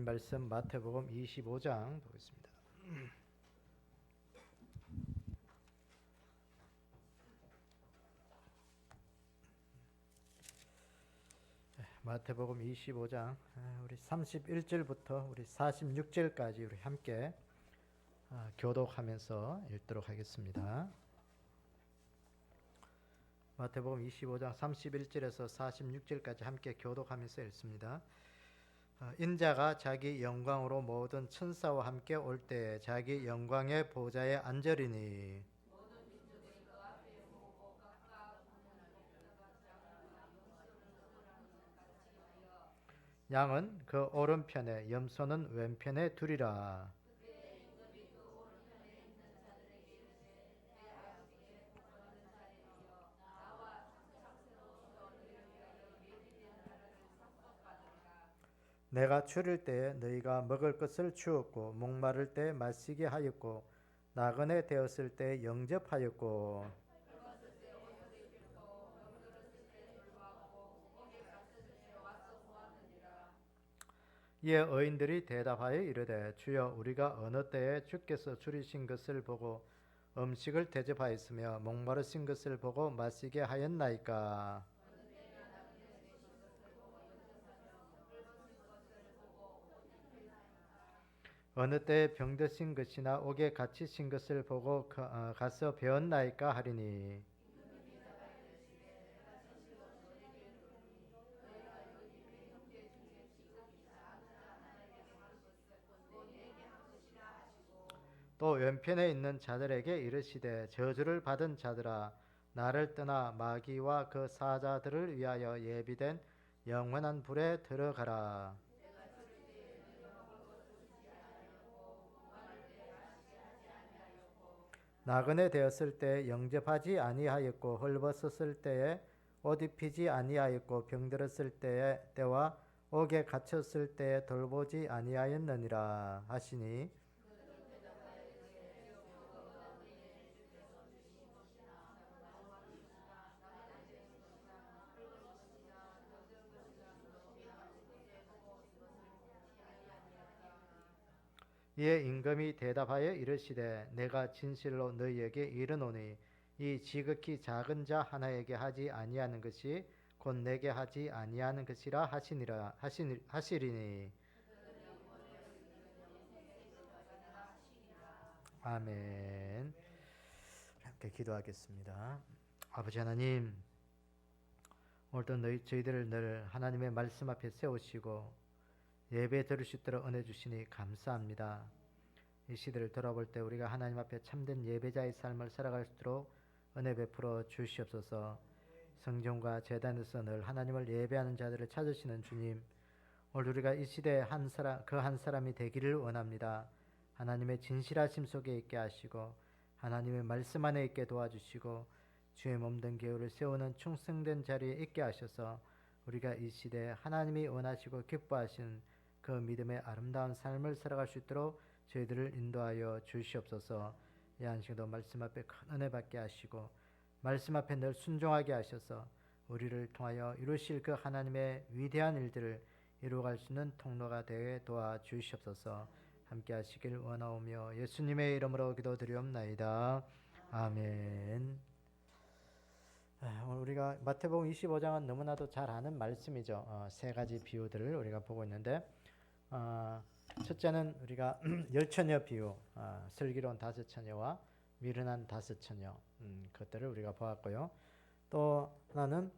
하나님 말씀 마태복음 25장 보겠습니다. 마태복음 25장 우리 31절부터 우리 46절까지 우리 함께 교독하면서 읽도록 하겠습니다. 마태복음 25장 31절에서 46절까지 함께 교독하면서 읽습니다. 인자가 자기 영광으로 모든 천사와 함께 올 때에 자기 영광의 보좌에 앉으리니 양은 그 오른편에 염소는 왼편에 두리라. 내가 추릴 때에 너희가 먹을 것을 주었고 목마를 때에 마시게 하였고 나그네 되었을 때에 영접하였고 이에 의인들이 대답하여 이르되 주여 우리가 어느 때에 주께서 줄이신 것을 보고 음식을 대접하였으며 목마르신 것을 보고 마시게 하였나이까. 어느 때에 병드신 것이나 옥에 갇히신 것을 보고 가서 배웠나이까 하리니 또 왼편에 있는 자들에게 이르시되 저주를 받은 자들아 나를 떠나 마귀와 그 사자들을 위하여 예비된 영원한 불에 들어가라. 나그네 되었을 때에 영접하지 아니하였고 헐벗었을 때에 옷 입히지 아니하였고 병들었을 때와 옥에 갇혔을 때에 돌보지 아니하였느니라 하시니 이에 임금이 대답하여 이르시되 내가 진실로 너희에게 이르노니 이 지극히 작은 자 하나에게 하지 아니하는 것이 곧 내게 하지 아니하는 것이라 하시리니 아멘. 함께 기도하겠습니다. 아버지 하나님, 오늘도 저희들을 늘 하나님의 말씀 앞에 세우시고 예배 드릴 수 있도록 은혜 주시니 감사합니다. 이 시대를 돌아볼 때 우리가 하나님 앞에 참된 예배자의 삶을 살아갈 수 있도록 은혜 베풀어 주시옵소서. 성전과 제단에서 늘 하나님을 예배하는 자들을 찾으시는 주님, 오늘 우리가 이 시대의 한 사람이 되기를 원합니다. 하나님의 진실하심 속에 있게 하시고 하나님의 말씀 안에 있게 도와주시고 주의 몸된 교회를 세우는 충성된 자리에 있게 하셔서 우리가 이 시대에 하나님이 원하시고 기뻐하시는 그 믿음의 아름다운 삶을 살아갈 수 있도록 저희들을 인도하여 주시옵소서. 이 안식도 말씀 앞에 큰 은혜 받게 하시고 말씀 앞에 늘 순종하게 하셔서 우리를 통하여 이루실 그 하나님의 위대한 일들을 이루어갈 수 있는 통로가 되게 도와주시옵소서. 함께 하시길 원하오며 예수님의 이름으로 기도드리옵나이다. 아멘. 오늘 우리가 마태복음 25장은 너무나도 잘 아는 말씀이죠. 세 가지 비유들을 우리가 보고 있는데 첫째는 우리가 열처녀 비유, 슬기로운 다섯 처녀와 미련한 다섯 처녀, 그것들을 우리가 보았고요. 또 하나는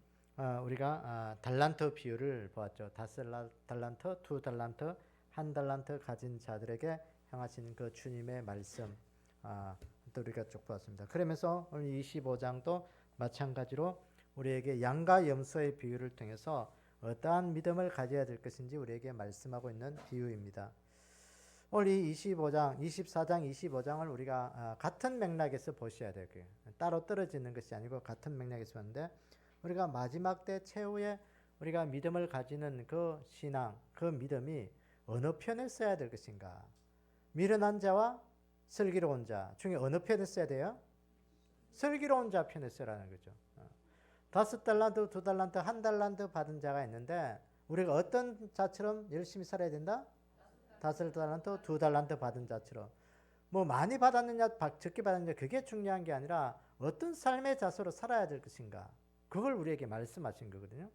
우리가 달란트 비유를 보았죠. 다섯 달란트, 두 달란트, 한 달란트 가진 자들에게 향하신 그 주님의 말씀, 또 우리가 쭉 보았습니다. 그러면서 오늘 25장도 마찬가지로 우리에게 양과 염소의 비유를 통해서 어떠한 믿음을 가져야 될 것인지 우리에게 말씀하고 있는 비유입니다. 오늘 이 24장, 25장을 우리가 같은 맥락에서 보셔야 돼요. 따로 떨어지는 것이 아니고 같은 맥락에서 보는데 우리가 마지막 때 최후의 우리가 믿음을 가지는 그 신앙, 그 믿음이 어느 편에 써야 될 것인가? 미련한 자와 슬기로운 자 중에 어느 편에 써야 돼요? 슬기로운 자 편에 쓰라는 거죠. 5달란트, 2달란트, 1달란트 받은 자가 있는데 우리가 어떤 자처럼 열심히 살아야 된다? 5달란트, 2달란트 받은 자처럼. 뭐 많이 받았느냐 적게 받았느냐 그게 중요한 게 아니라 어떤 삶의 자세로 살아야 될 것인가, 그걸 우리에게 말씀하신 거거든요.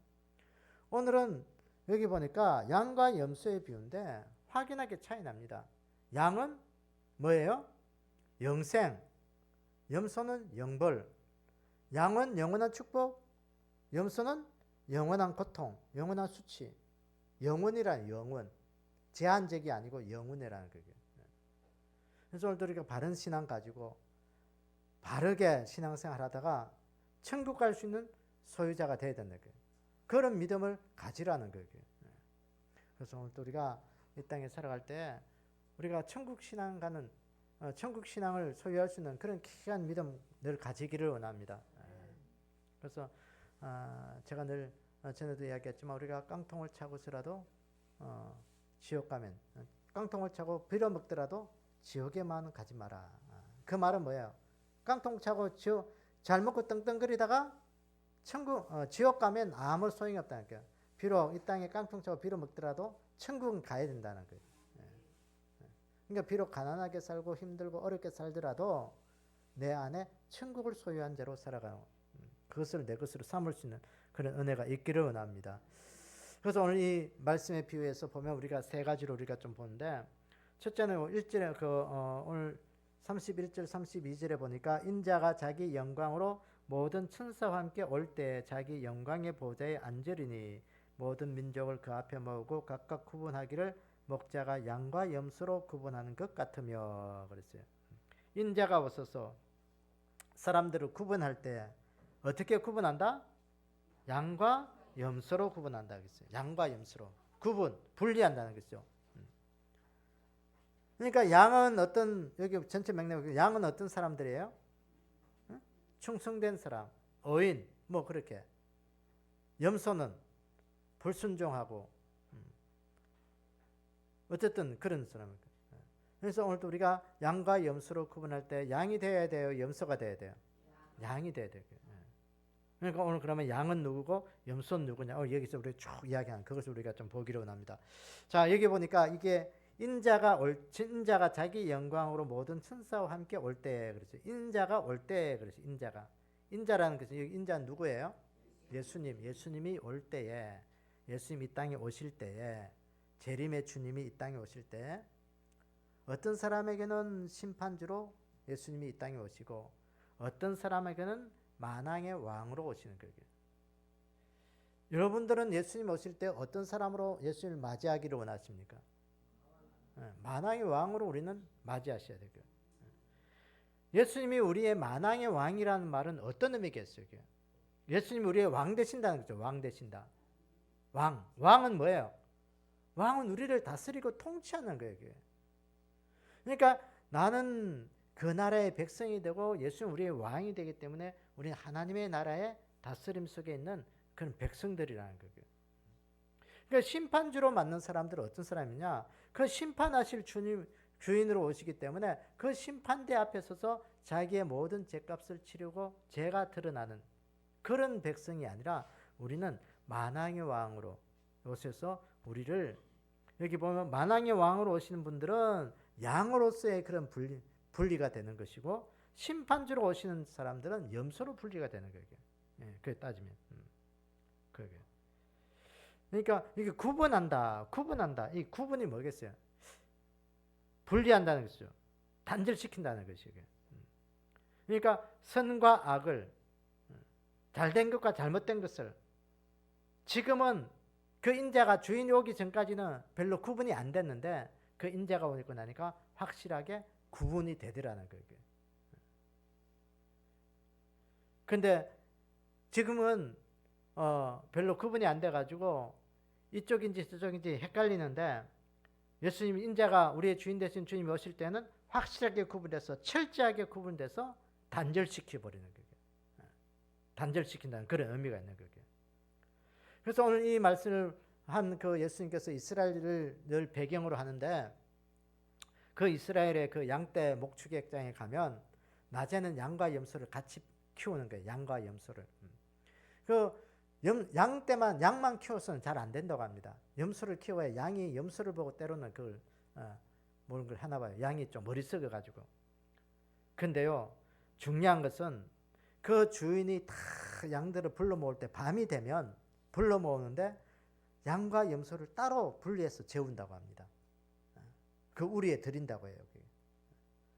오늘은 여기 보니까 양과 염소의 비유인데 확연하게 차이 납니다. 양은 뭐예요? 영생, 염소는 영벌. 양은 영원한 축복, 염소는 영원한 고통, 영원한 수치. 영원이란 영원, 제한적이 아니고 영원이라는 거예요. 그래서 오늘도 우리가 바른 신앙 가지고 바르게 신앙생활 하다가 천국 갈 수 있는 소유자가 되어야 된다. 그런 믿음을 가지라는 거예요. 그래서 오늘도 우리가 이 땅에 살아갈 때 우리가 천국 신앙 가는 천국 신앙을 소유할 수 있는 그런 귀한 믿음 늘 가지기를 원합니다. 그래서 제가 늘 전에도 이야기했지만 우리가 깡통을 차고서라도 지옥 가면, 깡통을 차고 빌어먹더라도 지옥에만 가지 마라. 그 말은 뭐예요? 깡통 차고 잘 먹고 떵떵거리다가 지옥 가면 아무 소용이 없다는 거예요. 비록 이 땅에 깡통 차고 빌어먹더라도 천국은 가야 된다는 거예요. 그러니까 비록 가난하게 살고 힘들고 어렵게 살더라도 내 안에 천국을 소유한 자로 살아가는, 그것을 내 것으로 삼을 수 있는 그런 은혜가 있기를 원합니다. 그래서 오늘 이 말씀의 비유에서 보면 우리가 세 가지로 우리가 좀 보는데, 첫째는 1절에 오늘 31절 32절에 보니까 인자가 자기 영광으로 모든 천사와 함께 올 때 자기 영광의 보좌에 앉으리니 모든 민족을 그 앞에 모으고 각각 구분하기를 목자가 양과 염소로 구분하는 것 같으며 그랬어요. 인자가 오셔서 사람들을 구분할 때 어떻게 구분한다? 양과 염소로 구분한다 그랬어요. 양과 염소로 분리한다는 거죠. 그러니까 양은 여기 전체 맥락에 양은 어떤 사람들이에요? 충성된 사람, 어인, 뭐 그렇게. 염소는 불순종하고, 어쨌든 그런 사람입니다. 그래서 오늘도 우리가 양과 염소로 구분할 때 양이 되어야 돼요, 염소가 되어야 돼요? 양이 되어야 돼요. 그러니까 오늘 그러면 양은 누구고 염소는 누구냐? 여기서 우리 쭉 이야기하는 그것을 우리가 좀 보기로 원합니다. 자, 여기 보니까 이게 인자가 자기 영광으로 모든 천사와 함께 올 때 그랬죠. 인자가 올 때 그랬죠. 인자라는 것은 여기 인자는 누구예요? 예수님이 올 때에, 예수님이 이 땅에 오실 때에, 재림의 주님이 이 땅에 오실 때 어떤 사람에게는 심판주로 예수님이 이 땅에 오시고 어떤 사람에게는 만왕의 왕으로 오시는 거예요. 여러분들은 예수님 오실 때 어떤 사람으로 예수님을 맞이하기를 원하십니까? 만왕의 왕으로 우리는 맞이하셔야 되고요. 예수님이 우리의 만왕의 왕이라는 말은 어떤 의미겠어요? 예수님이 우리의 왕 되신다는 거죠. 왕 되신다. 왕은 뭐예요? 왕은 우리를 다스리고 통치하는 거예요. 그러니까 나는 그 나라의 백성이 되고 예수는 우리의 왕이 되기 때문에 우리는 하나님의 나라의 다스림 속에 있는 그런 백성들이라는 거예요. 그러니까 심판주로 맞는 사람들은 어떤 사람이냐? 그 심판하실 주인으로 오시기 때문에 그 심판대 앞에 서서 자기의 모든 죄값을 치르고 죄가 드러나는 그런 백성이 아니라 우리는 만왕의 왕으로 오셔서 우리를, 여기 보면 만왕의 왕으로 오시는 분들은 양으로서의 그런 분리가 되는 것이고 심판주로 오시는 사람들은 염소로 분리가 되는 거예요. 그게 따지면. 그게. 그러니까 이게 구분한다. 이 구분이 뭐겠어요? 분리한다는 것이죠. 단절시킨다는 것이에요. 그러니까 선과 악을, 잘된 것과 잘못된 것을, 지금은 그 인자가 주인이 오기 전까지는 별로 구분이 안 됐는데 그 인자가 오고 나니까 확실하게 구분이 되더라는 거예요. 근데 지금은 별로 구분이 안 돼가지고 이쪽인지 저쪽인지 헷갈리는데, 예수님 인자가 우리의 주인 되신 주님이 오실 때는 확실하게 구분돼서 철저하게 구분돼서 단절시켜버리는 거예요. 단절시킨다는 그런 의미가 있는 거예요. 그래서 오늘 이 말씀을 한 그 예수님께서 이스라엘을 늘 배경으로 하는데, 그 이스라엘의 그 양떼 목축액장에 가면 낮에는 양과 염소를 같이 키우는 거예요. 양과 염소를. 그 양만 키워서는 잘 안 된다고 합니다. 염소를 키워야 양이 염소를 보고 때로는 그걸 모르는 걸 하나 봐요. 양이 좀 머리 썩어가지고. 근데요, 중요한 것은 그 주인이 다 양들을 불러 모을 때 밤이 되면 불러 모으는데 양과 염소를 따로 분리해서 재운다고 합니다. 그 우리에 드린다고 해요.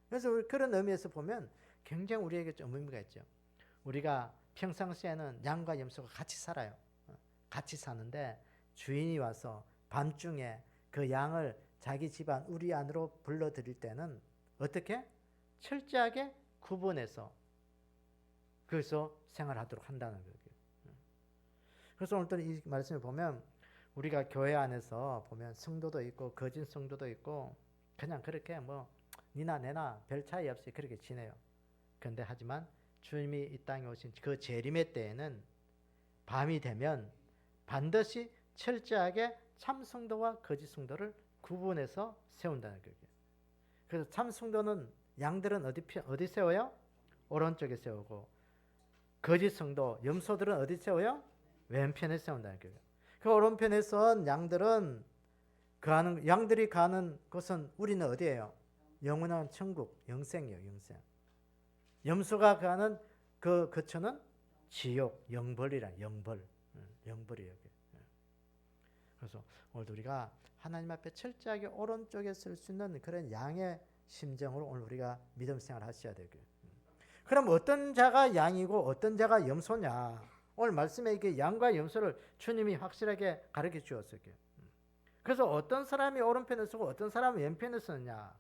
그래서 그런 의미에서 보면 굉장히 우리에게 좀 의미가 있죠. 우리가 평상시에는 양과 염소가 같이 살아요. 같이 사는데 주인이 와서 밤중에 그 양을 자기 집안 우리 안으로 불러들일 때는 어떻게? 철저하게 구분해서 그래서 생활하도록 한다는 거예요. 그래서 오늘 또 이 말씀을 보면 우리가 교회 안에서 보면 성도도 있고 거짓 성도도 있고 그냥 그렇게 뭐 니나 내나 별 차이 없이 그렇게 지내요. 그런데 하지만 주님이 이 땅에 오신 그 재림의 때에는 밤이 되면 반드시 철저하게 참 성도와 거짓 성도를 구분해서 세운다는 거예요. 그래서 참 성도는 양들은 어디 세워요? 오른쪽에 세우고 거짓 성도 염소들은 어디 세워요? 왼편에 세운다는 거예요. 그 오른편에 선 양들은 양들이 가는 곳은 우리는 어디예요? 영원한 천국, 영생이에요, 영생. 염소가 가는 그 거처는 지옥, 영벌이라, 영벌이에요. 그래서 오늘 우리가 하나님 앞에 철저하게 오른쪽에 설 수 있는 그런 양의 심정으로 오늘 우리가 믿음 생활 하셔야 되고요. 그럼 어떤 자가 양이고 어떤 자가 염소냐? 오늘 말씀에 이게 양과 염소를 주님이 확실하게 가르쳐 주었어요. 그래서 어떤 사람이 오른편에 서고 어떤 사람이 왼편에 서느냐?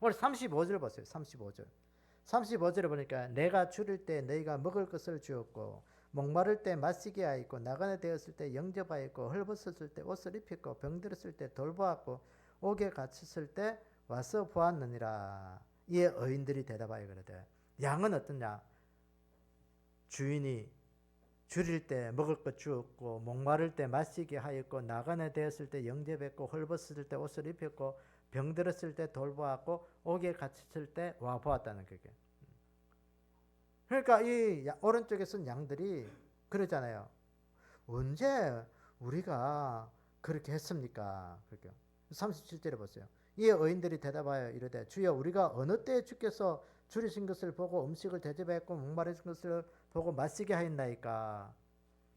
오늘 35절 보세요. 35절. 35절에 보니까 내가 줄일 때 너희가 먹을 것을 주었고 목마를 때 마시게 하였고 나그네 되었을 때 영접하였고 헐벗었을 때 옷을 입혔고 병들었을 때 돌보았고 옥에 갇혔을 때 와서 보았느니라. 이에 의인들이 대답하여 그러되 양은 어떠냐? 주인이 줄일 때 먹을 것 주었고 목마를 때 마시게 하였고 나그네 되었을 때 영접했고 헐벗었을 때 옷을 입혔고 병들었을 때 돌보았고 옥에 갇혔을 때 와 보았다는 거예요. 그러니까 이 오른쪽에 쓴 양들이 그러잖아요. 언제 우리가 그렇게 했습니까? 37절에 보세요. 이에 의인들이 대답하여 이르되 주여 우리가 어느 때에 주께서 줄이신 것을 보고 음식을 대접했고 목마르신 것을 보고 마시게 하였나이까?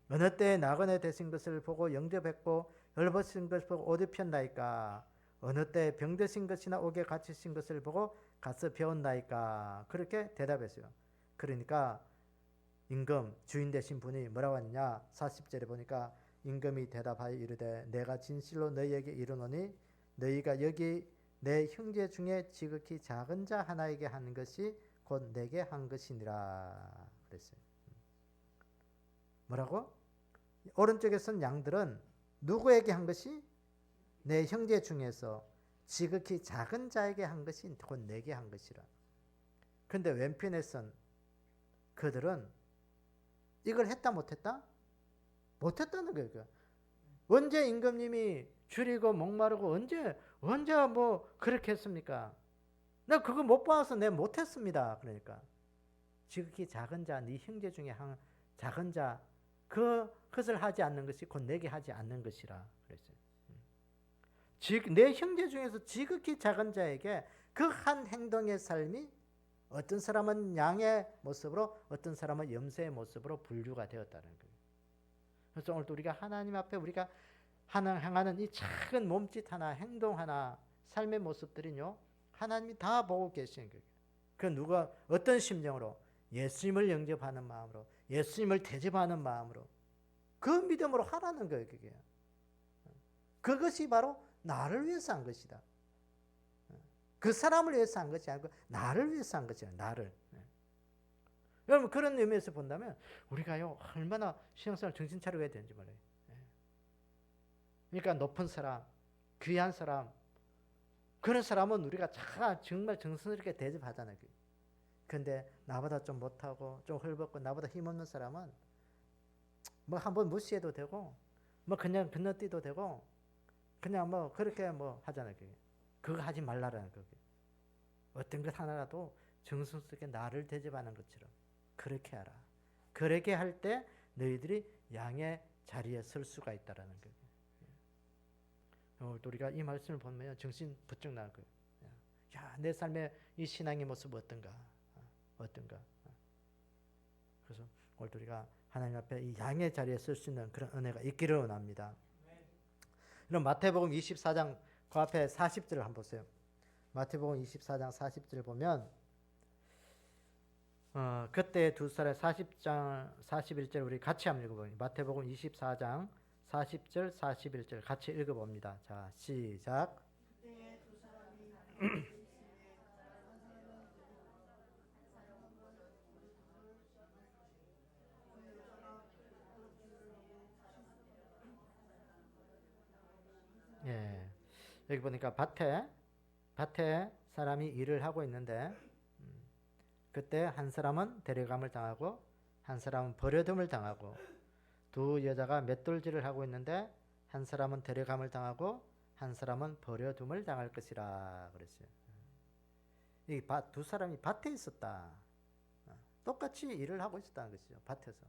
어느 때에 나그네 되신 것을 보고 영접했고 헐벗으신 것을 보고 옷 입혔나이까? 어느 때에 병드신 것이나 옥에 갇히신 것을 보고 가서 배웠나이까? 그렇게 대답했어요. 그러니까 임금 주인 되신 분이 뭐라고 하느냐? 40절에 보니까 임금이 대답하여 이르되 내가 진실로 너희에게 이르노니 너희가 여기 내 형제 중에 지극히 작은 자 하나에게 하는 것이 곧 내게 한 것이니라 그랬어요. 뭐라고? 오른쪽에 선 양들은 누구에게 한 것이? 내 형제 중에서 지극히 작은 자에게 한 것이 곧 내게 한 것이라. 그런데 왼편에 선 그들은 이걸 했다 못했다? 못했다는 거예요. 언제 임금님이 줄이고 목마르고 언제 뭐 그렇게 했습니까? 나 그거 못 봐서 내가 못했습니다. 그러니까 지극히 작은 자, 네 형제 중에 한 작은 자 그것을 하지 않는 것이 곧 내게 하지 않는 것이라 그랬어요. 내 형제 중에서 지극히 작은 자에게 그 한 행동의 삶이 어떤 사람은 양의 모습으로 어떤 사람은 염소의 모습으로 분류가 되었다는 거예요. 그래서 오늘도 우리가 하나님 앞에 우리가 향하는 이 작은 몸짓 하나, 행동 하나, 삶의 모습들은요, 하나님이 다 보고 계시는 거예요. 그 누가 어떤 심정으로? 예수님을 영접하는 마음으로, 예수님을 대접하는 마음으로, 그 믿음으로 하라는 거예요, 그게. 그것이 바로 나를 위해서 한 것이다. 그 사람을 위해서 한 것이 아니고 나를 위해서 한 것이야, 나를. 여러분 그런 의미에서 본다면 우리가요 얼마나 신앙생활 정신 차리고 해야 되는지 몰라요. 그러니까 높은 사람, 귀한 사람, 그런 사람은 우리가 정말 정성스럽게 대접하잖아요. 그런데 나보다 좀 못하고 좀 헐벗고 나보다 힘없는 사람은 뭐 한번 무시해도 되고 뭐 그냥 건너뛰도 되고 그냥 뭐 그렇게 뭐 하잖아요. 그거 하지 말라라는 거예요. 어떤 것 하나라도 정성스럽게 나를 대접하는 것처럼 그렇게 하라. 그렇게 할 때 너희들이 양의 자리에 설 수가 있다라는 거예요. 오늘 우리가 이 말씀을 보면 정신 부쩍 날 거예요. 야, 내 삶의 이 신앙의 모습 어떤가? 어떤가? 그래서 오늘 우리가 하나님 앞에 이 양의 자리에 설 수 있는 그런 은혜가 있기를 원합니다. 그럼 마태복음 24장 그 앞에 40절을 한번 보세요. 마태복음 24장 40절 보면 그때 두 사람의 40장 41절 우리 같이 한번 읽어보면 마태복음 24장 40절 41절 같이 읽어봅니다. 자, 시작. 예, 여기 보니까 밭에 사람이 일을 하고 있는데 그때 한 사람은 데려감을 당하고 한 사람은 버려둠을 당하고 두 여자가 맷돌질을 하고 있는데 한 사람은 데려감을 당하고 한 사람은 버려둠을 당할 것이라 그랬어요. 이 두 사람이 밭에 있었다. 똑같이 일을 하고 있었다는 것이죠. 밭에서.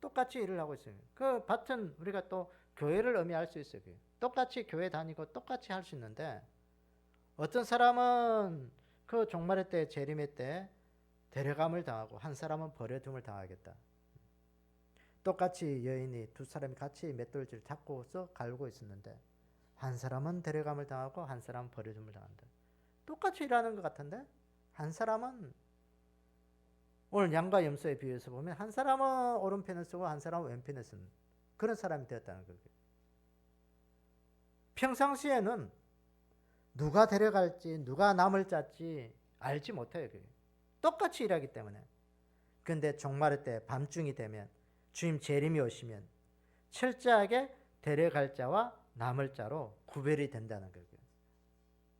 똑같이 일을 하고 있어요. 그 밭은 우리가 또 교회를 의미할 수 있어요. 똑같이 교회 다니고 똑같이 할 수 있는데 어떤 사람은 그 종말의 때 재림의 때 데려감을 당하고 한 사람은 버려둠을 당하겠다. 똑같이 여인이 두 사람이 같이 맷돌질 잡고서 갈고 있었는데 한 사람은 데려감을 당하고 한 사람은 버려둠을 당한다. 똑같이 일하는 것 같은데 한 사람은 오늘 양과 염소에 비유해서 보면 한 사람은 오른편을 쓰고 한 사람은 왼편을 쓰는 그런 사람이 되었다는 거예요. 평상시에는 누가 데려갈지 누가 남을 짤지 알지 못해요. 똑같이 일하기 때문에. 그런데 종말의 때 밤중이 되면 주님 재림이 오시면 철저하게 데려갈 자와 남을 자로 구별이 된다는 거예요.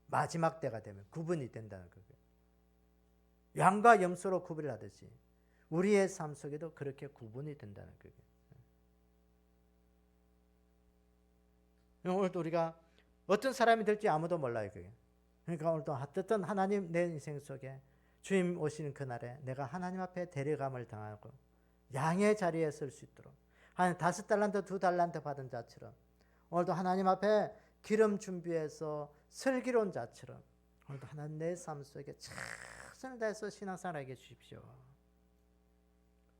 마지막 때가 되면 구분이 된다는 거예요. 양과 염소로 구별을 하듯이 우리의 삶 속에도 그렇게 구분이 된다는 거예요. 오늘도 우리가 어떤 사람이 될지 아무도 몰라요. 그게. 그러니까 오늘도 어떤 하나님 내 인생 속에 주님 오시는 그날에 내가 하나님 앞에 데려감을 당하고 양의 자리에 설 수 있도록 한 5달란트 2달란트 받은 자처럼 오늘도 하나님 앞에 기름 준비해서 슬기로운 자처럼 오늘도 하나님 내 삶 속에 최선을 다해서 신앙생활하게 해주십시오.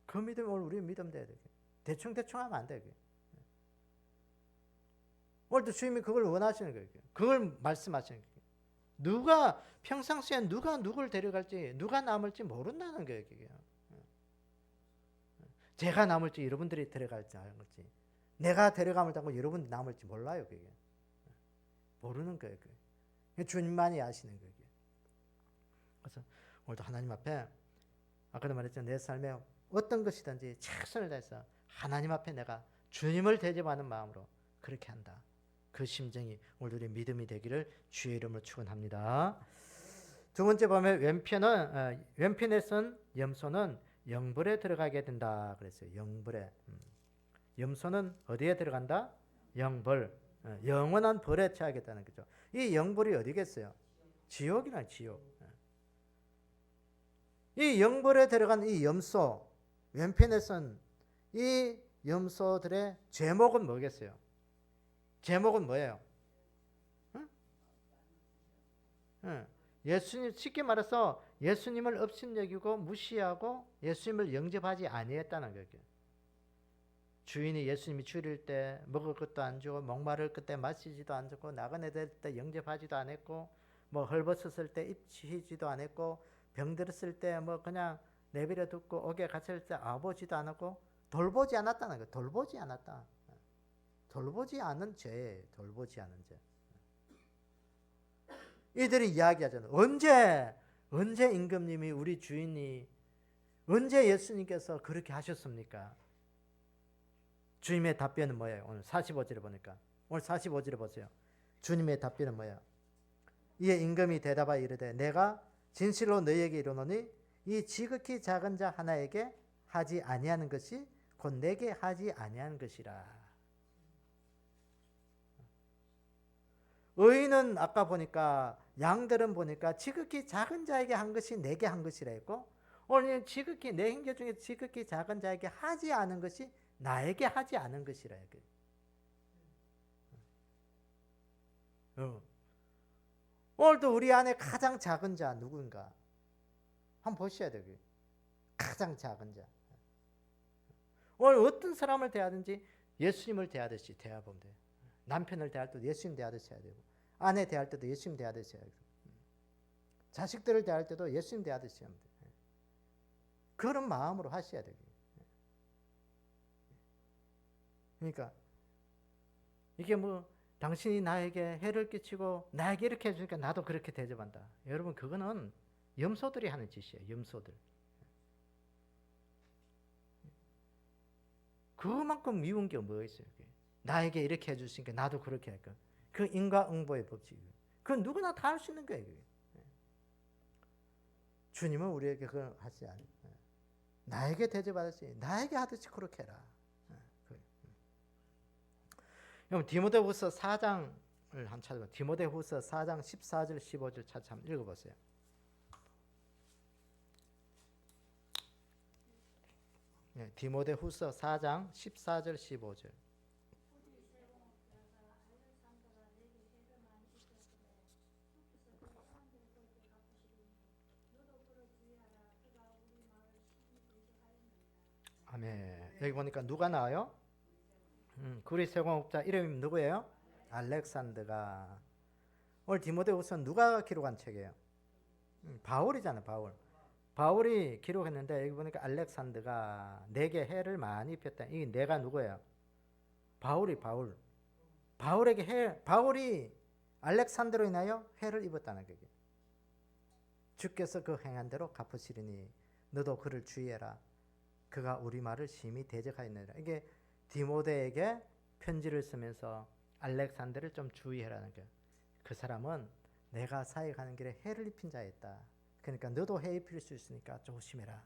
그 믿음 오늘 우리 믿음 돼야 돼요. 대충 하면 안 돼요. 오늘도 주님이 그걸 원하시는 거예요. 그걸 말씀하시는 거예요. 누가 평상시에 누가 누굴 데려갈지 누가 남을지 모른다는 거예요. 제가 남을지 여러분들이 데려갈지 하는 거지. 내가 데려감을 당고 여러분이 남을지 몰라요. 그게. 모르는 거예요. 그게. 주님만이 아시는 거예요. 그래서 오늘도 하나님 앞에 아까도 말했죠. 내 삶에 어떤 것이든지 최선을 다해서 하나님 앞에 내가 주님을 대접하는 마음으로 그렇게 한다. 그 심정이 오늘 우리의 믿음이 되기를 주의 이름으로 축원합니다. 두 번째 보면 왼편에 쓴 염소는 영벌에 들어가게 된다 그랬어요. 영벌에. 염소는 어디에 들어간다? 영벌. 영원한 벌에 처하겠다는 거죠. 이 영벌이 어디겠어요? 지옥이나 지옥. 이 영벌에 들어간 이 염소, 왼편에 쓴 이 염소들의 제목은 뭐겠어요? 제목은 뭐예요? 예수님, 쉽게 말해서 예수님을 업신여기고 무시하고 예수님을 영접하지 아니했다는 거예요. 주인이 예수님이 줄일 때 먹을 것도 안 주고 목마를 그때 마시지도 않고 나그네 될 때 영접하지도 않았고 뭐 헐벗었을 때 입히지도 않았고 병들었을 때 뭐 그냥 내버려 두고 옥에 갇혔을 때 아보지도 않았고 돌보지 않았다는 거예요. 돌보지 않았다. 돌보지 않은 죄, 돌보지 않은 죄. 이들이 이야기하잖아요. 언제 임금님이 우리 주인이 언제 예수님께서 그렇게 하셨습니까? 주님의 답변은 뭐예요? 오늘 45절에 보니까 오늘 45절에 보세요. 주님의 답변은 뭐예요? 이에 임금이 대답하여 이르되 내가 진실로 너희에게 이르노니 이 지극히 작은 자 하나에게 하지 아니하는 것이 곧 내게 하지 아니하는 것이라. 의인은 아까 보니까 양들은 보니까 지극히 작은 자에게 한 것이 내게 한 것이라 했고 오늘 지극히 내 행제 중에 지극히 작은 자에게 하지 않은 것이 나에게 하지 않은 것이라. 오늘도 우리 안에 가장 작은 자 누구인가? 한번 보셔야 돼요. 가장 작은 자. 오늘 어떤 사람을 대하든지 예수님을 대하듯이 대해보면 돼요. 남편을 대할 때도 예수님 대하듯이 해야 되고, 아내 대할 때도 예수님 대하듯이 해야 되고, 자식들을 대할 때도 예수님 대하듯이 하면 돼요. 그런 마음으로 하셔야 돼요. 그러니까 이게 뭐 당신이 나에게 해를 끼치고 나에게 이렇게 해주니까 나도 그렇게 대접한다. 여러분 그거는 염소들이 하는 짓이에요. 염소들. 그만큼 미운 게 뭐 있어요? 나에게 이렇게 해주시니까 나도 그렇게 할까? 그 인과응보의 법칙이에요. 그건 누구나 다 할 수 있는 거예요. 주님은 우리에게 그걸 하지 않아요. 나에게 대접하듯이 나에게 하듯이 그렇게 해라. 그럼 디모데후서 4장을 한 찾아봐. 디모데후서 4장 14절 15절 찾아 한번 읽어보세요. 네, 디모데후서 4장 14절 15절. 아멘. 여기 보니까 누가 나와요? 그리스 공업자 이름이 누구예요? 알렉산더가. 오늘 디모데후서 누가 기록한 책이에요? 바울이잖아. 바울이 기록했는데 여기 보니까 알렉산더가 내게 해를 많이 입혔다. 이 내가 누구예요? 바울에게 바울이 알렉산더로 인하여 해를 입었다는 거예요. 주께서 그 행한 대로 갚으시리니 너도 그를 주의해라. 그가 우리 말을 심히 대적하였느니라. 이게 디모데에게 편지를 쓰면서 알렉산더를 좀 주의해라는 거예요. 그 사람은 내가 사역하는 길에 해를 입힌 자였다. 그러니까 너도 해 입힐 수 있으니까 조심해라.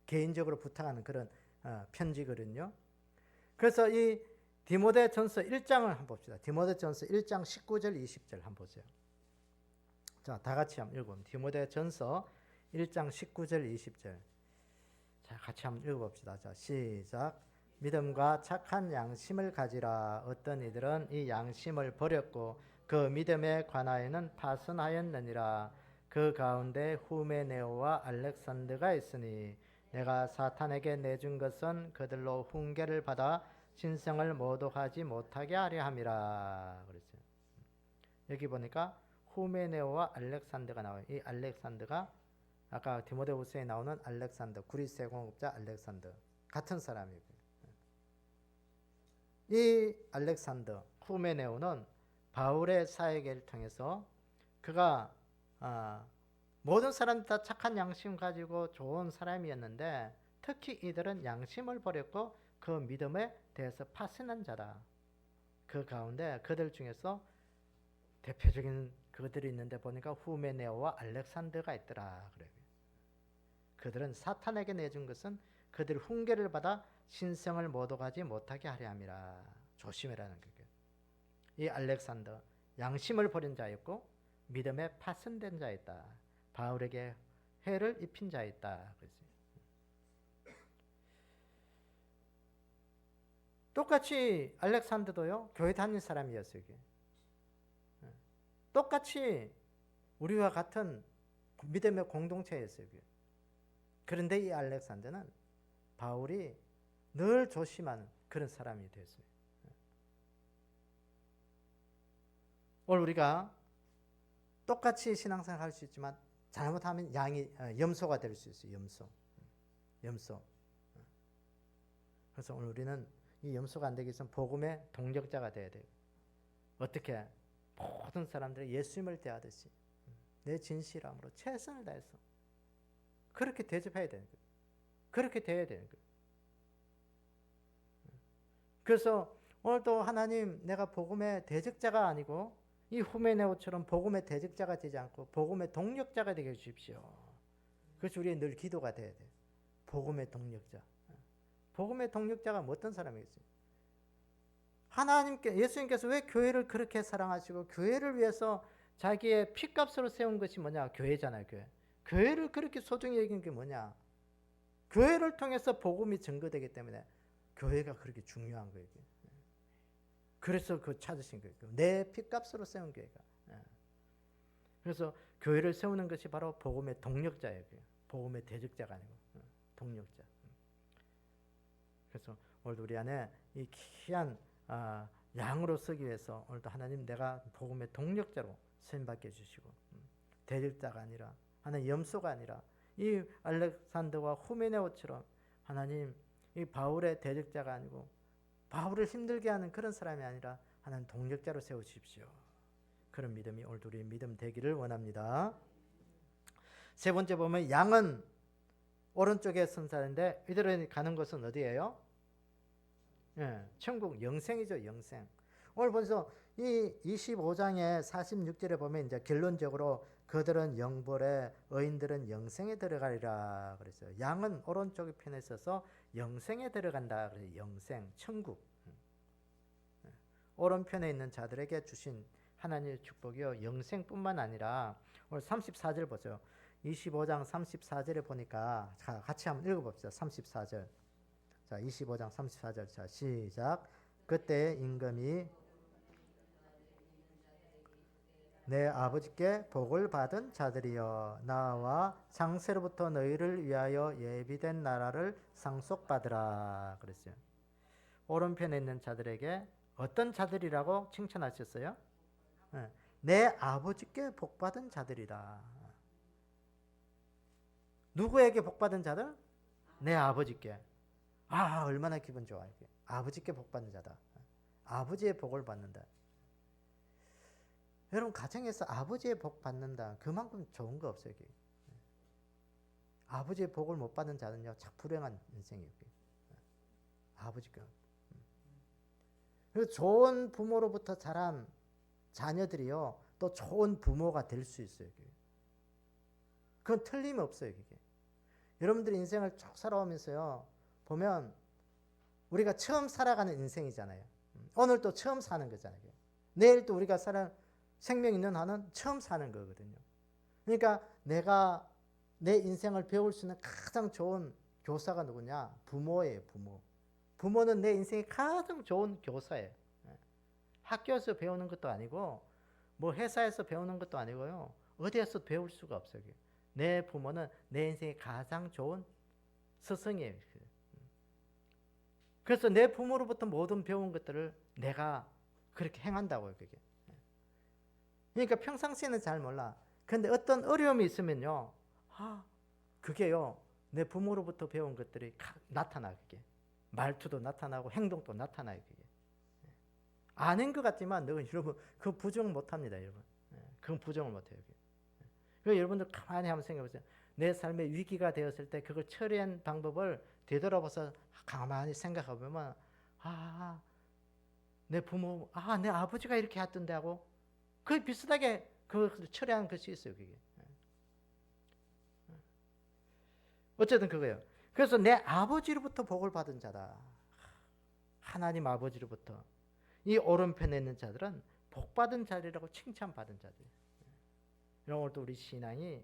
개인적으로 부탁하는 그런 편지거든요. 그래서 이 디모데전서 1장을 한번 봅시다. 디모데전서 1장 19절 20절 한번 보세요. 자, 다 같이 한번 읽어봅니다. 디모데전서 1장 19절 20절. 자, 같이 한번 읽어봅시다. 자, 시작. 믿음과 착한 양심을 가지라. 어떤 이들은 이 양심을 버렸고 그 믿음에 관하여는 파선하였느니라. 그 가운데 후메네오와 알렉산더가 있으니 내가 사탄에게 내준 것은 그들로 훈계를 받아 신성을 모독하지 못하게 하려 함이라. 그랬어요. 여기 보니까 후메네오와 알렉산더가 나와요. 이 알렉산더가 아까 디모데후서에 나오는 알렉산더, 그리스의 공업자 알렉산더 같은 사람이고, 이 알렉산더 후메네오는 바울의 사역을 통해서 그가 모든 사람들 다 착한 양심 가지고 좋은 사람이었는데 특히 이들은 양심을 버렸고 그 믿음에 대해서 파선한 자다. 그 가운데 그들 중에서 대표적인 그들이 있는데 보니까 후메네오와 알렉산더가 있더라. 그래요. 그들은 사탄에게 내준 것은 그들 훈계를 받아 신성을 모독하지 못하게 하려 함이라. 조심해라는 거예요. 이 알렉산더 양심을 버린 자였고 믿음에 파선된 자였다. 바울에게 해를 입힌 자였다. 그랬어요. 똑같이 알렉산더도요 교회 다닌 사람이었어요. 똑같이 우리와 같은 믿음의 공동체였어요. 그런데 이 알렉산더는 바울이 늘 조심하는 그런 사람이 됐어요. 오늘 우리가 똑같이 신앙생활 할 수 있지만 잘못하면 염소가 될 수 있어요. 염소. 그래서 오늘 우리는 이 염소가 안 되기 위해서는 복음의 동력자가 돼야 돼요. 어떻게? 모든 사람들이 예수님을 대하듯이 내 진실함으로 최선을 다해서 그렇게 대접해야 되는 거예요. 그렇게 돼야 되는 거예요. 그래서 오늘도 하나님 내가 복음의 대적자가 아니고 이 후메네오처럼 복음의 대적자가 되지 않고 복음의 동력자가 되게 해주십시오. 그래서 우리의 늘 기도가 돼야 돼요. 복음의 동력자. 복음의 동력자가 어떤 사람이겠어요? 예수님께서 왜 교회를 그렇게 사랑하시고 교회를 위해서 자기의 피값으로 세운 것이 뭐냐? 교회잖아요. 교회를 그렇게 소중히 여긴 게 뭐냐? 교회를 통해서 복음이 증거되기 때문에 교회가 그렇게 중요한 거예요. 그래서 그 찾으신 거예요. 내 피값으로 세운 교회가. 그래서 교회를 세우는 것이 바로 복음의 동력자예요. 복음의 대적자가 아니고 동력자. 그래서 오늘도 우리 안에 이 귀한 양으로 서기 위해서 오늘도 하나님 내가 복음의 동력자로 쓰임받게 해주시고 대적자가 아니라 하나님 염소가 아니라 이 알렉산더와 후메네오처럼 하나님 이 바울의 대적자가 아니고 바울을 힘들게 하는 그런 사람이 아니라 하나님 동력자로 세우십시오. 그런 믿음이 오늘도 우리의 믿음 되기를 원합니다. 세 번째 보면 양은 오른쪽에 선 사람인데 이들은 가는 곳은 어디예요? 천국 영생이죠. 영생. 오늘 벌써 이 25장의 46절에 보면 이제 결론적으로 그들은 영벌에 의인들은 영생에 들어가리라 그랬어요. 양은 오른쪽 편에 있어서 영생에 들어간다 그래서 영생, 천국. 오른편에 있는 자들에게 주신 하나님의 축복이요. 영생뿐만 아니라 오늘 34절 보세요. 25장 34절에 보니까 같이 한번 읽어봅시다. 34절. 자, 25장 34절. 자, 시작. 그때 임금이 내 아버지께 복을 받은 자들이여 나와 창세로부터 너희를 위하여 예비된 나라를 상속받으라 그랬어요. 오른편에 있는 자들에게 어떤 자들이라고 칭찬하셨어요? 내 아버지께 복받은 자들이다. 누구에게 복받은 자들? 내 아버지께. 얼마나 기분 좋아. 이게. 아버지께 복받는 자다. 아버지의 복을 받는다. 여러분 가정에서 아버지의 복 받는다. 그만큼 좋은 거 없어요. 이게. 아버지의 복을 못 받는 자는요. 참 불행한 인생이에요. 아버지가. 그리고 좋은 부모로부터 자란 자녀들이요. 또 좋은 부모가 될 수 있어요. 이게. 그건 틀림없어요. 이게. 여러분들이 인생을 쭉 살아오면서요. 보면 우리가 처음 살아가는 인생이잖아요. 오늘 또 처음 사는 거잖아요. 내일 또 우리가 생명 있는 한은 처음 사는 거거든요. 그러니까 내가 내 인생을 배울 수 있는 가장 좋은 교사가 누구냐? 부모예요. 부모. 부모는 내 인생의 가장 좋은 교사예요. 학교에서 배우는 것도 아니고 뭐 회사에서 배우는 것도 아니고요. 어디에서 배울 수가 없어요. 내 부모는 내 인생의 가장 좋은 스승이에요. 그래서 내 부모로부터 모든 배운 것들을 내가 그렇게 행한다고요. 그게. 그러니까 평상시에는 잘 몰라. 그런데 어떤 어려움이 있으면요. 그게요. 내 부모로부터 배운 것들이 나타나. 그게. 말투도 나타나고 행동도 나타나요. 그게. 아닌 것 같지만 여러분 그 부정 못합니다. 여러분. 그건 부정을 못해요. 그래서 여러분들 가만히 한번 생각해보세요. 내 삶에 위기가 되었을 때 그걸 처리한 방법을 되돌아봐서 가만히 생각해보면 내 부모, 내 아버지가 이렇게 했던데 하고 그 비슷하게 그걸 처리하는 것이 있어요. 그게. 어쨌든 그거예요. 그래서 내 아버지로부터 복을 받은 자다. 하나님 아버지로부터. 이 오른편에 있는 자들은 복받은 자리라고 칭찬받은 자들. 오늘도 우리 신앙이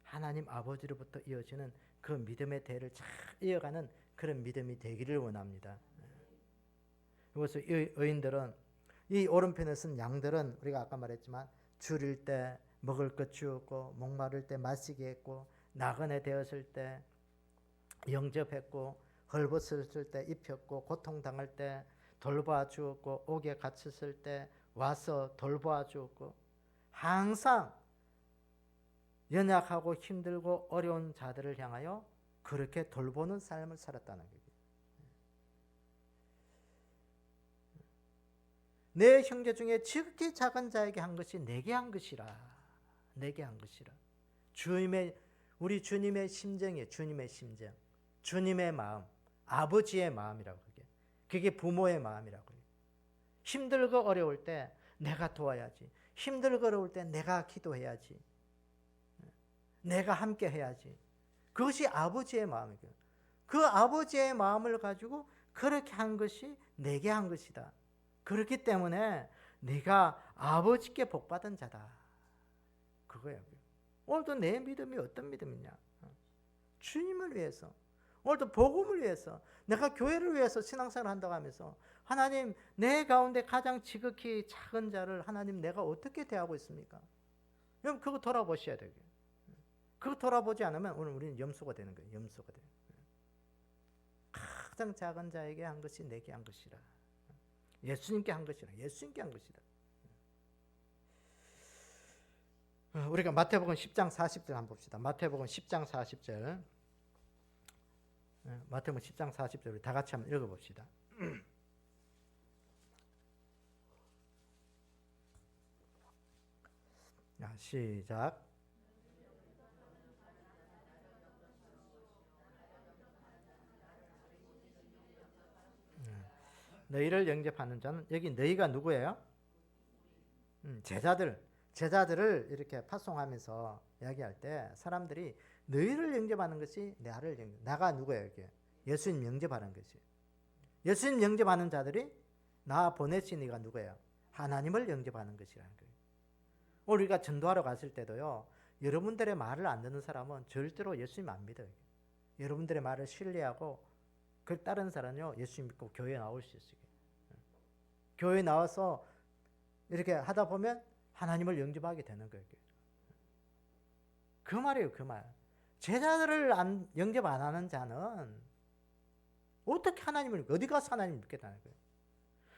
하나님 아버지로부터 이어지는 그 믿음의 대를 잘 이어가는 그런 믿음이 되기를 원합니다. 그래서 이 의인들은 이 오른편에 쓴 양들은 우리가 아까 말했지만 줄일 때 먹을 것 주었고 목마를 때 마시게 했고 나그네 되었을 때 영접했고 헐벗었을 때 입혔고 고통당할 때 돌보아 주었고 옥에 갇혔을 때 와서 돌보아 주었고 항상 연약하고 힘들고 어려운 자들을 향하여 그렇게 돌보는 삶을 살았다는 거예요. 내 형제 중에 지극히 작은 자에게 한 것이 내게 한 것이라. 내게 한 것이라. 우리 주님의 심정이에요. 주님의 심정. 주님의 마음. 아버지의 마음이라고 그게. 그게 부모의 마음이라고 해요. 힘들고 어려울 때 내가 도와야지. 힘들고 어려울 때 내가 기도해야지. 내가 함께 해야지. 그것이 아버지의 마음이에요. 그 아버지의 마음을 가지고 그렇게 한 것이 내게 한 것이다. 그렇기 때문에 네가 아버지께 복받은 자다. 그거예요. 오늘도 내 믿음이 어떤 믿음이냐? 주님을 위해서. 오늘도 복음을 위해서, 내가 교회를 위해서 신앙생활을 한다고 하면서 하나님, 내 가운데 가장 지극히 작은 자를 하나님 내가 어떻게 대하고 있습니까? 여러분 그거 돌아보셔야 돼요. 그거 돌아보지 않으면 오늘 우리는 염소가 되는 거예요. 염소가 돼요. 가장 작은 자에게 한 것이 내게 한 것이라. 예수님께 한 것이라. 예수님께 한 것이다. 우리가 마태복음 10장 40절 한번 봅시다. 마태복음 10장 40절. 마태복음 10장 40절 우리 다 같이 한번 읽어봅시다. 시작. 너희를 영접하는 자는, 여기 너희가 누구예요? 제자들을 이렇게 파송하면서 이야기할 때 사람들이 너희를 영접하는 것이 나를 영접. 나가 누구예요? 이게 예수님 영접하는 것이. 예수님 영접하는 자들이 나 보내신 이가 누구예요? 하나님을 영접하는 것이라는 거예요. 우리가 전도하러 갔을 때도요, 여러분들의 말을 안 듣는 사람은 절대로 예수님 안 믿어요. 여러분들의 말을 신뢰하고 그걸 따르는 사람은요, 예수님 믿고 교회에 나올 수 있어요. 교회에 나와서 이렇게 하다 보면 하나님을 영접하게 되는 거예요. 그 말이에요, 그 말. 제자들을 영접 안 하는 자는 어떻게 하나님을, 어디 가서 하나님을 믿겠다는 거예요.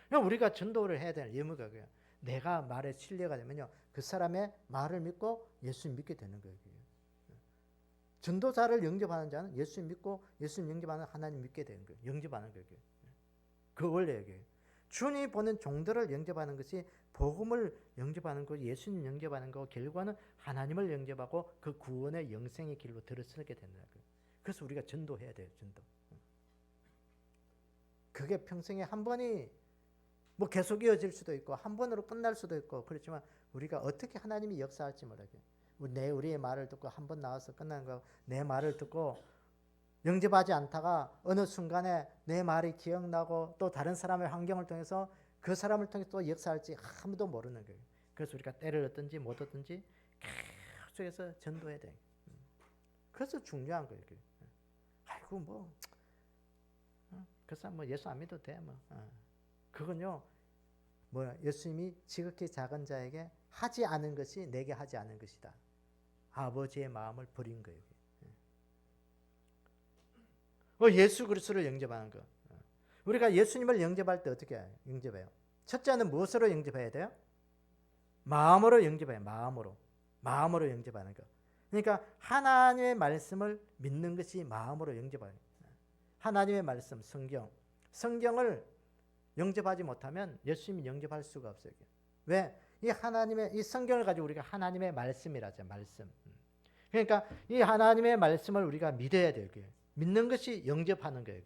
그러니까 우리가 전도를 해야 되는 의무가 그래요. 내가 말에 신뢰가 되면요, 그 사람의 말을 믿고 예수님 믿게 되는 거예요. 전도자를 영접하는 자는 예수님 믿고 예수님 영접하는 하나님 믿게 되는 거예요. 영접하는 거예요. 그 원래예요. 주님이 보낸 종들을 영접하는 것이 복음을 영접하는 거, 예수님 영접하는 거, 결과는 하나님을 영접하고 그 구원의 영생의 길로 들어서게 된다. 그래서 우리가 전도해야 돼요. 전도. 그게 평생에 한 번이 뭐 계속 이어질 수도 있고 한 번으로 끝날 수도 있고, 그렇지만 우리가 어떻게 하나님이 역사할지 모르게. 우리의 말을 듣고 한 번 나와서 끝나는 거, 내 말을 듣고 영접하지 않다가 어느 순간에 내 말이 기억나고 또 다른 사람의 환경을 통해서 그 사람을 통해 또 역사할지 아무도 모르는 거예요. 그래서 우리가 때를 얻든지 못 얻든지 계속해서 전도해야 돼. 그래서 중요한 거예요. 아이고 뭐 그 사람 뭐 예수 안 믿어도 돼 뭐. 그건요, 뭐야, 예수님이 지극히 작은 자에게 하지 않은 것이 내게 하지 않은 것이다. 아버지의 마음을 버린 거예요. 예수 그리스도를 영접하는 거. 우리가 예수님을 영접할 때 어떻게 해요? 영접해요. 첫째는 무엇으로 영접해야 돼요? 마음으로 영접해요. 마음으로 영접하는 거. 그러니까 하나님의 말씀을 믿는 것이 마음으로 영접하는 거예요. 하나님의 말씀, 성경을 영접하지 못하면 예수님이 영접할 수가 없어요. 왜? 이 하나님의 이 성경을 가지고 우리가 하나님의 말씀이라죠. 말씀. 그러니까 이 하나님의 말씀을 우리가 믿어야 돼요. 믿는 것이 영접하는 거예요.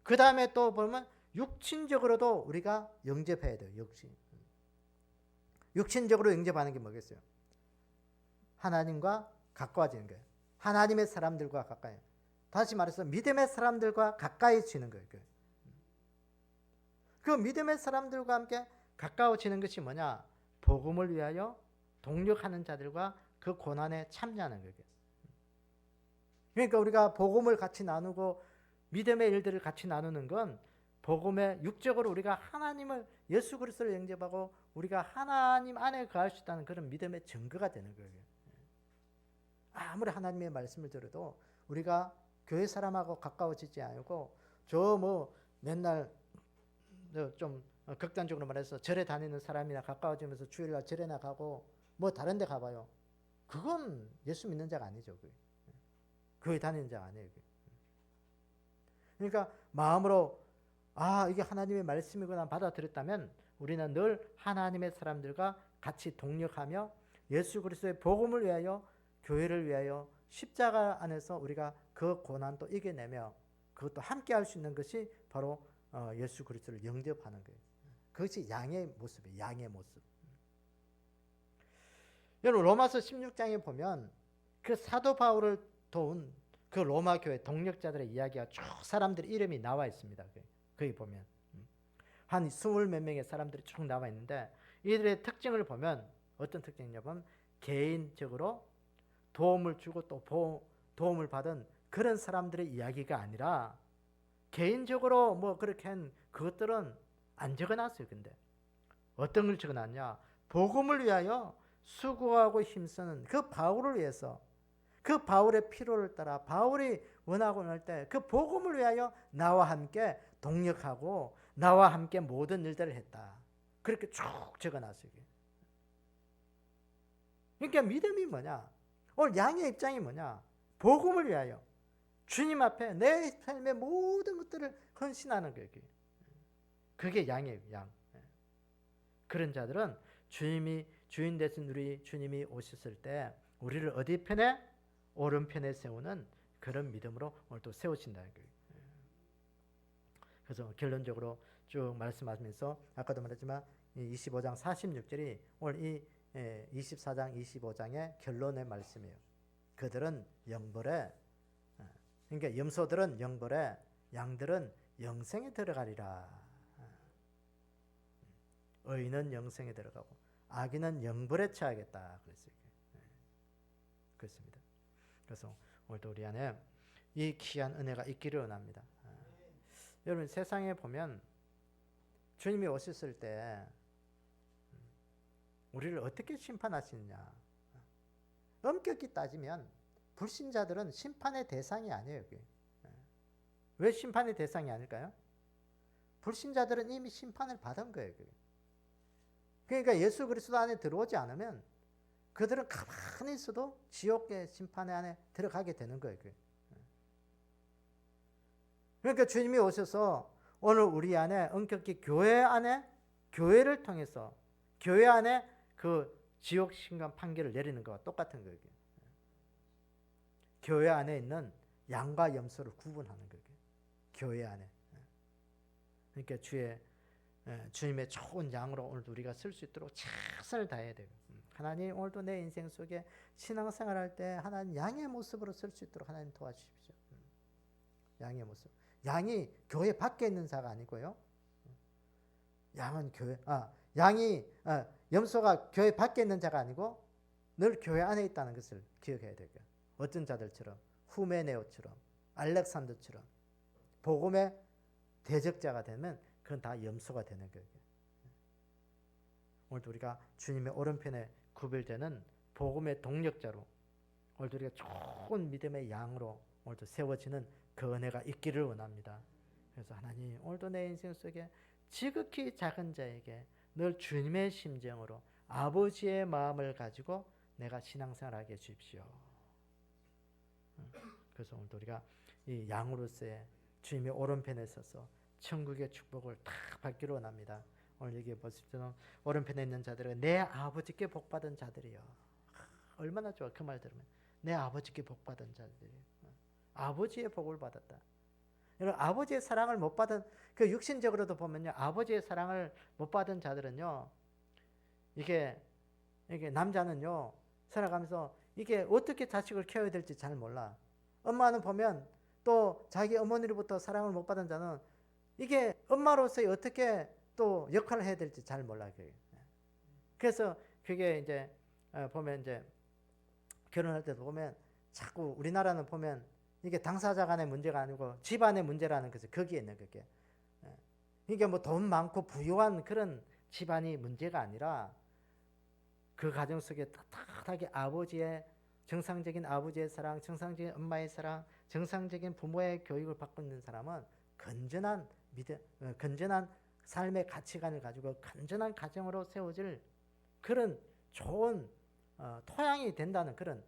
그 다음에 또 보면 육신적으로도 우리가 영접해야 돼요. 육신적으로 영접하는 게 뭐겠어요? 하나님과 가까워지는 거예요. 하나님의 사람들과 가까이. 다시 말해서 믿음의 사람들과 가까이지는 거예요. 그 믿음의 사람들과 함께 가까워지는 것이 뭐냐? 복음을 위하여 동력하는 자들과 그 고난에 참여하는 거예요. 그러니까 우리가 복음을 같이 나누고 믿음의 일들을 같이 나누는 건 복음의 육적으로 우리가 하나님을, 예수 그리스도를 영접하고 우리가 하나님 안에 거할 수 있다는 그런 믿음의 증거가 되는 거예요. 아무리 하나님의 말씀을 들어도 우리가 교회 사람하고 가까워지지 않고 저 뭐 맨날 좀 극단적으로 말해서 절에 다니는 사람이나 가까워지면서 주일날 절에 나가고 뭐 다른 데 가봐요. 그건 예수 믿는 자가 아니죠. 교회 다니는 자가 아니에요. 그러니까 마음으로 이게 하나님의 말씀이구나 받아들였다면 우리는 늘 하나님의 사람들과 같이 동력하며 예수 그리스도의 복음을 위하여, 교회를 위하여 십자가 안에서 우리가 그 고난도 이겨내며 그것도 함께 할 수 있는 것이 바로 예수 그리스도를 영접하는 거예요. 그것이 양의 모습이에요. 양의 모습. 여러분 로마서 16장에 보면 그 사도 바울을 도운 그 로마 교회 동력자들의 이야기가 쭉 사람들의 이름이 나와 있습니다. 거기 보면 한 20몇 명의 사람들이 쭉 나와 있는데 이들의 특징을 보면 어떤 특징이냐면 개인적으로 도움을 주고 또 도움을 받은 그런 사람들의 이야기가 아니라 개인적으로 뭐 그렇게 한 그것들은 안 적어놨어요. 근데 어떤 걸 적어놨냐? 복음을 위하여 수고하고 힘쓰는 그 바울을 위해서, 그 바울의 필요를 따라 바울이 원하고 할 때 그 복음을 위하여 나와 함께 동력하고 나와 함께 모든 일들을 했다. 그렇게 쭉 적어놨어요. 그러니까 믿음이 뭐냐? 오늘 양의 입장이 뭐냐? 복음을 위하여 주님 앞에 내 삶의 모든 것들을 헌신하는 거예요. 그게 양의 양. 그런 자들은 주인 되신 우리 주님이 오셨을 때 우리를 어디 편에? 오른편에 세우는 그런 믿음으로 오늘 또 세우신다는 거예요. 그래서 결론적으로 쭉 말씀하시면서 아까도 말했지만 25장 46절이 오늘 이 24장 25장의 결론의 말씀이에요. 그들은 영벌에, 그러니까 염소들은 영벌에, 양들은 영생에 들어가리라. 의인은 영생에 들어가고 악인은 영벌에 처하겠다. 그랬어요. 그렇습니다. 그래서 오늘도 우리 안에 이 귀한 은혜가 있기를 원합니다. 여러분 세상에 보면 주님이 오셨을 때 우리를 어떻게 심판하시느냐? 엄격히 따지면 불신자들은 심판의 대상이 아니에요. 왜 심판의 대상이 아닐까요? 불신자들은 이미 심판을 받은 거예요. 그러니까 예수 그리스도 안에 들어오지 않으면 그들은 가만히 있어도 지옥의 심판 안에 들어가게 되는 거예요. 그러니까 주님이 오셔서 오늘 우리 안에 엄격히 교회 안에, 교회를 통해서 교회 안에 그 지옥 심판 판결을 내리는 것과 똑같은 거예요. 교회 안에 있는 양과 염소를 구분하는 거예요. 교회 안에. 그러니까 주님의 좋은 양으로 오늘도 우리가 쓸 수 있도록 최선을 다해야 돼요. 하나님 오늘도 내 인생 속에 신앙생활할 때 하나님 양의 모습으로 쓸 수 있도록 하나님 도와주십시오. 양의 모습. 양이 교회 밖에 있는 자가 아니고요. 양은 염소가 교회 밖에 있는 자가 아니고 늘 교회 안에 있다는 것을 기억해야 되고요. 어떤 자들처럼 후메네오처럼 알렉산더처럼 복음의 대적자가 되면 그건 다 염소가 되는 거예요. 오늘도 우리가 주님의 오른편에 구별되는 복음의 동력자로 오늘도 우리가 좋은 믿음의 양으로 오늘도 세워지는 그 은혜가 있기를 원합니다. 그래서 하나님 오늘도 내 인생 속에 지극히 작은 자에게 늘 주님의 심정으로 아버지의 마음을 가지고 내가 신앙생활하게 해주십시오. 그래서 오늘도 우리가 이 양으로서의 주님의 오른편에 서서 천국의 축복을 다 받기를 원합니다. 오늘 여기 보시면 오른편에 있는 자들은 내 아버지께 복받은 자들이요. 얼마나 좋아 그 말 들으면. 내 아버지께 복받은 자들이요. 아버지의 복을 받았다. 여러분 아버지의 사랑을 못 받은 그 육신적으로도 보면요. 아버지의 사랑을 못 받은 자들은요. 이게 남자는요. 살아가면서 이게 어떻게 자식을 키워야 될지 잘 몰라. 엄마는 보면 또 자기 어머니로부터 사랑을 못 받은 자는 이게 엄마로서 어떻게 또 역할을 해야 될지 잘 몰라. 그래서 그게 이제 보면 이제 결혼할 때도 보면 자꾸 우리나라는 보면 이게 당사자 간의 문제가 아니고 집안의 문제라는 것이 거기에 있는 거게. 이게 뭐 돈 많고 부유한 그런 집안이 문제가 아니라 그 가정 속에 따뜻하게 아버지의 정상적인 아버지의 사랑, 정상적인 엄마의 사랑, 정상적인 부모의 교육을 받고 있는 사람은 건전한 믿음, 건전한 삶의 가치관을 가지고 건전한 가정으로 세워질 그런 좋은 토양이 된다는 그런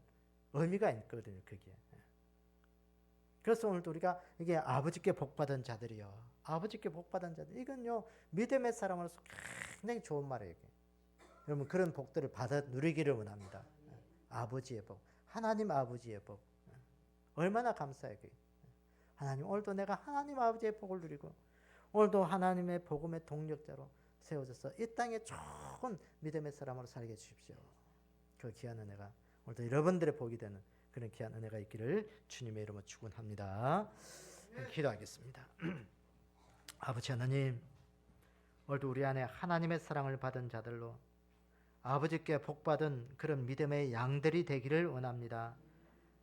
의미가 있거든요. 그게. 그래서 오늘도 우리가 이게 아버지께 복받은 자들이요. 아버지께 복받은 자들. 이건요 믿음의 사람으로서 굉장히 좋은 말이에요. 여러분 그런 복들을 받아 누리기를 원합니다. 아버지의 복, 하나님 아버지의 복. 얼마나 감사해요. 하나님 오늘도 내가 하나님 아버지의 복을 누리고 오늘도 하나님의 복음의 동력자로 세워져서 이 땅에 좋은 믿음의 사람으로 살게 해주십시오. 그 귀한 은혜가 오늘도 여러분들의 복이 되는 그런 귀한 은혜가 있기를 주님의 이름으로 축원합니다. 기도하겠습니다. 아버지 하나님, 오늘도 우리 안에 하나님의 사랑을 받은 자들로 아버지께 복받은 그런 믿음의 양들이 되기를 원합니다.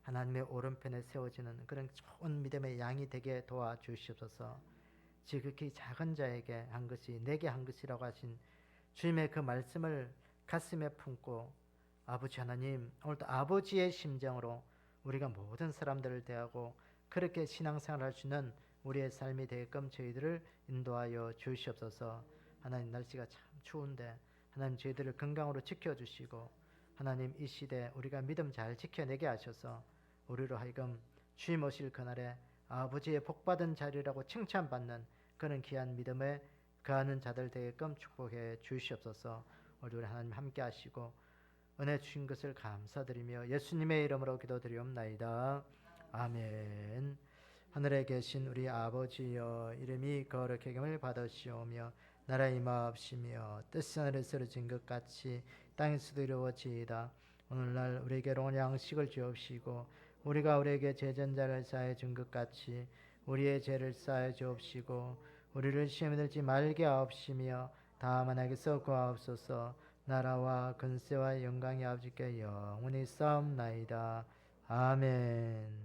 하나님의 오른편에 세워지는 그런 좋은 믿음의 양이 되게 도와주시옵소서. 지극히 작은 자에게 한 것이 내게 한 것이라고 하신 주님의 그 말씀을 가슴에 품고 아버지 하나님, 오늘도 아버지의 심정으로 우리가 모든 사람들을 대하고 그렇게 신앙생활을 할 수 있는 우리의 삶이 되게끔 저희들을 인도하여 주시옵소서. 하나님, 날씨가 참 추운데 하나님 저희들을 건강으로 지켜주시고 하나님 이 시대 우리가 믿음 잘 지켜내게 하셔서 우리로 하여금 주님 오실 그날에 아버지의 복받은 자리라고 칭찬받는 그런 귀한 믿음에 거하는 자들 되게끔 축복해 주시옵소서. 오늘 하나님 함께 하시고 은혜 주신 것을 감사드리며 예수님의 이름으로 기도드리옵나이다. 아멘. 하늘에 계신 우리 아버지여, 이름이 거룩하게 여김을 받으시오며 나라 임하옵시며 뜻이 하늘에서 이루어진 것 같이 땅에서도 이루어지이다. 오늘날 우리에게 일용할 양식을 주옵시고 우리가 우리에게 죄전자를 사하여 준 것 같이 우리의 죄를 사하여 주옵시고 우리를 시험에 들지 말게 하옵시며 다만 악에서 구하옵소서. 나라와 근세와 영광이 아버지께 영원히 싸움나이다. 아멘.